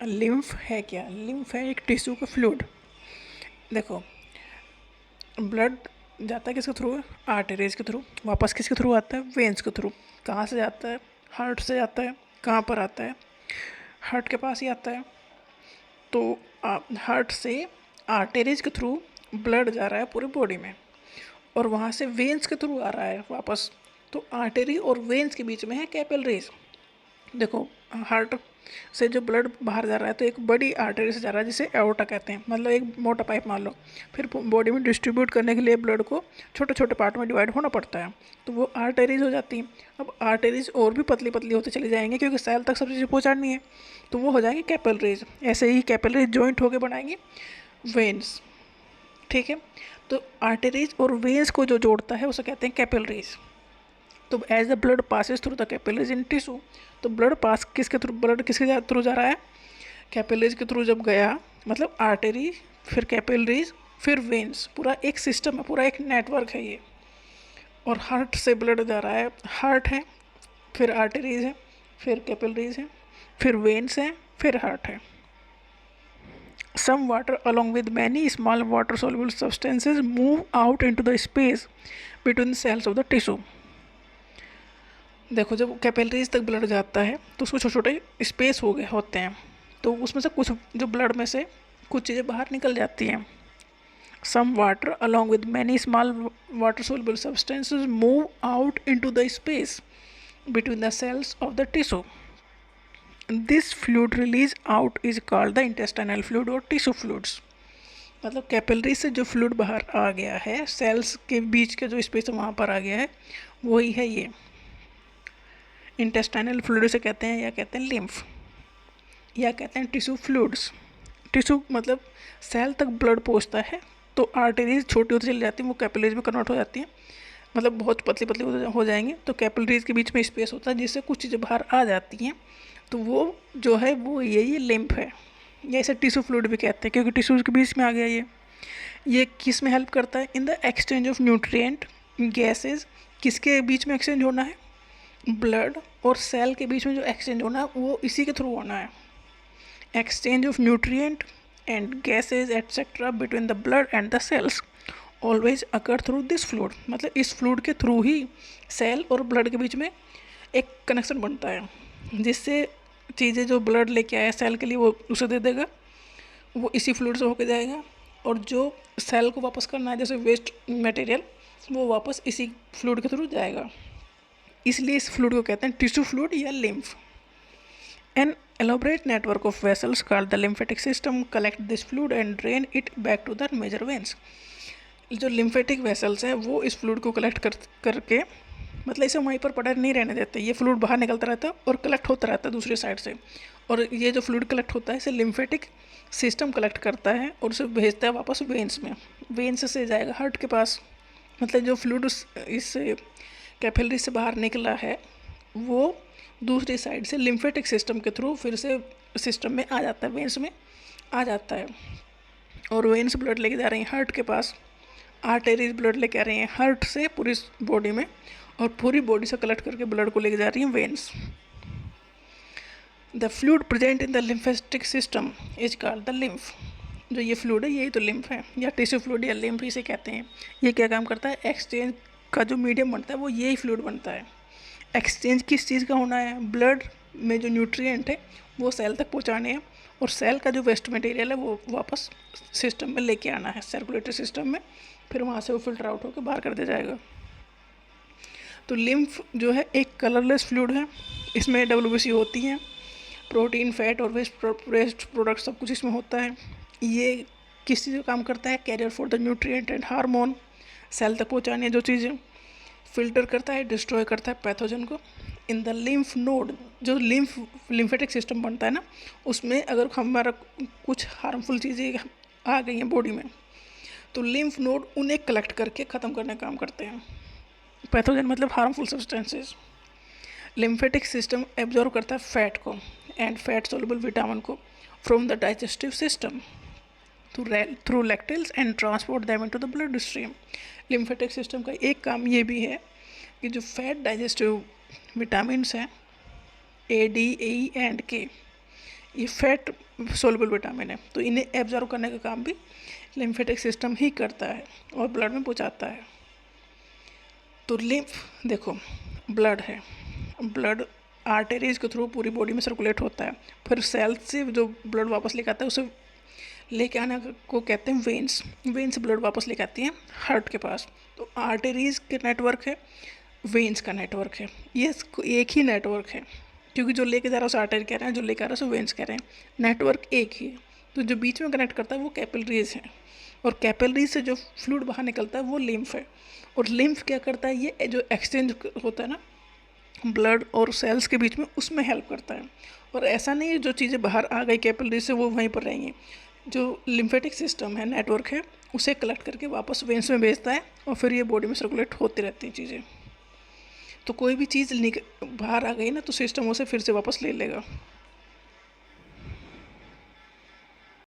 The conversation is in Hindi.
लिम्फ है क्या? लिम्फ है एक टिश्यू का फ्लूइड। देखो, ब्लड जाता है किसके थ्रू? आर्टरीज के थ्रू। वापस किसके थ्रू आता है? वेन्स के थ्रू। कहाँ से जाता है? हार्ट से जाता है। कहाँ पर आता है? हार्ट के पास ही आता है। तो हार्ट से आर्टरीज के थ्रू ब्लड जा रहा है पूरी बॉडी में, और वहाँ से वेन्स के थ्रू आ रहा है वापस। तो आर्टरी और वेन्स के बीच में है कैपिलरीज। देखो, हार्ट से जो ब्लड बाहर जा रहा है तो एक बड़ी आर्टरी से जा रहा है जिसे एओर्टा कहते हैं, मतलब एक मोटा पाइप मान लो। फिर बॉडी में डिस्ट्रीब्यूट करने के लिए ब्लड को छोटे छोटे पार्ट में डिवाइड होना पड़ता है, तो वो आर्टरीज हो जाती हैं। अब आर्टरीज और भी पतली पतली होते चली जाएंगी क्योंकि सेल तक सब चीज़ें पहुँचानी है, तो वो हो जाएंगी कैपिलरीज। ऐसे ही कैपिलरीज जॉइंट होकर बनाएंगी वेन्स। ठीक है, तो आर्टरीज और वेन्स को जो जोड़ता है उसे कहते हैं कैपिलरीज। तो as the blood passes through the capillaries in tissue, तो ब्लड पास किसके थ्रू, ब्लड किसके थ्रू जा रहा है? कैपिलरीज के थ्रू जब गया, मतलब आर्टरी, फिर कैपिलरीज, फिर वेन्स, पूरा एक सिस्टम है, पूरा एक नेटवर्क है ये। और हार्ट से ब्लड जा रहा है, हार्ट है, फिर आर्टरीज है, फिर कैपिलरीज है, फिर वेन्स है, फिर हार्ट है। Some water along with many small water soluble substances move out into the space between the cells of the tissue. देखो, जब कैपिलरीज तक ब्लड जाता है तो उसमें छोटे छोटे स्पेस हो गए होते हैं, तो उसमें से कुछ जो ब्लड में से कुछ चीज़ें बाहर निकल जाती हैं। Some water along with many small water soluble substances move out into the space between the cells of the tissue. This fluid release out is called the intestinal fluid और टिश्यू फ्लूइड्स। मतलब कैपिलरी से जो फ्लूइड बाहर आ गया है, सेल्स के बीच का जो स्पेस वहाँ पर आ गया है, वही है ये इंटेस्टाइनल फ्लूइड से कहते हैं, या कहते हैं लिम्फ, या कहते हैं टिश्यू फ्लूइड्स। टिश्यू मतलब सेल तक ब्लड पहुँचता है तो आर्टरीज छोटी होती चली जाती हैं, वो कैपिलरीज में कन्वर्ट हो जाती हैं, मतलब बहुत पतली पतली हो जाएंगी। तो कैपिलरीज के बीच में स्पेस होता है जिससे कुछ चीज़ें बाहर आ जाती हैं, तो वो जो है वो ये लिम्फ है, या इसे टिश्यू फ्लूइड भी कहते हैं क्योंकि टिश्यूज के बीच में आ गया ये किस में हेल्प करता है? In the exchange of nutrient gases. किसके बीच में एक्सचेंज होना है? ब्लड और सेल के बीच में जो एक्सचेंज होना है वो इसी के थ्रू होना है। Exchange of nutrient and gases etcetera between the blood and the cells always occur through this fluid. मतलब इस फ्लूइड के थ्रू ही सेल और ब्लड के बीच में एक कनेक्शन बनता है, जिससे चीज़ें जो ब्लड लेके आया सेल के लिए वो उसे दे देगा, वो इसी फ्लूइड से होकर जाएगा, और जो सेल को वापस करना है जैसे वेस्ट मटेरियल, वो वापस इसी फ्लूइड के थ्रू जाएगा। इसलिए इस फ्लूइड को कहते हैं टिश्यू फ्लूइड या lymph. An elaborate network of vessels called the lymphatic system collect this fluid and drain it back to the major veins. जो लिम्फेटिक वेसल्स हैं वो इस फ्लूइड को कलेक्ट करके, मतलब इसे वहीं पर पड़ा नहीं रहने देते, ये फ्लूइड बाहर निकलता रहता है और कलेक्ट होता रहता है दूसरी साइड से। और ये जो फ्लूइड कलेक्ट होता है इसे लिम्फेटिक सिस्टम कलेक्ट करता है और उसे भेजता है वापस वेन्स में। वेन्स से जाएगा हार्ट के पास। मतलब जो फ्लूइड इस कैपिलरी से बाहर निकला है वो दूसरी साइड से लिम्फेटिक सिस्टम के थ्रू फिर से सिस्टम में आ जाता है, वेन्स में आ जाता है, और वेन्स ब्लड लेके जा रही हैं हार्ट के पास। आर्टरीज ब्लड लेके आ रही हैं हार्ट से पूरी बॉडी में, और पूरी बॉडी से कलेक्ट करके ब्लड को लेके जा रही हैं veins. The fluid present in the lymphatic system is called the lymph. जो ये फ्लूइड है यही तो लिम्फ है, या टिश्यू फ्लूइड या लिम्फ इसे कहते हैं। ये क्या काम करता है? एक्सचेंज का जो मीडियम बनता है वो यही फ्लूइड बनता है। एक्सचेंज किस चीज़ का होना है? ब्लड में जो न्यूट्रिएंट है वो सेल तक पहुंचाने हैं, और सेल का जो वेस्ट मटेरियल है वो वापस सिस्टम में लेके आना है, सर्कुलेटरी सिस्टम में, फिर वहाँ से वो फिल्टर आउट होकर बाहर कर दिया जाएगा। तो लिम्फ जो है एक कलरलेस फ्लूइड है, इसमें WBC होती हैं, प्रोटीन, फैट और वेस्ट प्रोडक्ट सब कुछ इसमें होता है। ये किस चीज़ का काम करता है? Carrier for the nutrient and hormone, cell तक पहुँचाने जो चीज़ें, फिल्टर करता है, डिस्ट्रॉय करता है पैथोजन को। इन द लिम्फ नोड, जो लिम्फेटिक सिस्टम बनता है ना, उसमें अगर हमारा कुछ हार्मफुल चीज़ें आ गई हैं बॉडी में, तो लिम्फ नोड उन्हें कलेक्ट करके ख़त्म करने का काम करते हैं। पैथोजन मतलब harmful substances. Lymphatic system absorb करता है फैट को एंड फैट सोल्युबल विटामिन को from the digestive system through lacteals and transport them into the blood stream. Lymphatic system का एक काम ये भी है कि जो फैट डाइजेस्टिव विटामिन्स हैं A, D, E and K, ये फैट सोलबल विटामिन है, तो इन्हें एब्जॉर्व करने का काम भी लिम्फेटिक सिस्टम ही करता है और ब्लड में पहुंचाता है। तो लिम्फ देखो, ब्लड है, ब्लड आर्टेरीज के थ्रू पूरी बॉडी में सर्कुलेट होता है, फिर सेल से जो ब्लड वापस लेके आता है उसे लेके आने को कहते हैं वेन्स। वेन्स ब्लड वापस लेके आती हैं हार्ट के पास। तो आर्टेरीज के नेटवर्क है, वेन्स का नेटवर्क है, ये एक ही नेटवर्क है, क्योंकि जो लेके जा रहा है उसे आर्टरी कह रहे हैं, जो लेके आ रहा है उसे वेन्स कह रहे हैं, नेटवर्क एक ही है। तो जो बीच में कनेक्ट करता है वो कैपिलरीज है, और कैपिलरीज से जो फ्लूइड बाहर निकलता है वो लिम्फ है। और लिम्फ क्या करता है, ये जो एक्सचेंज होता है ना ब्लड और सेल्स के बीच में, उसमें हेल्प करता है। और ऐसा नहीं है जो चीज़ें बाहर आ गई कैपिलरीज से वो वहीं पर रहेंगी, जो लिम्फेटिक सिस्टम है, नेटवर्क है, उसे कलेक्ट करके वापस वेन्स में भेजता है और फिर ये बॉडी में सर्कुलेट होती रहती हैं चीज़ें। तो कोई भी चीज़ बाहर आ गई ना तो सिस्टम उसे फिर से वापस ले लेगा।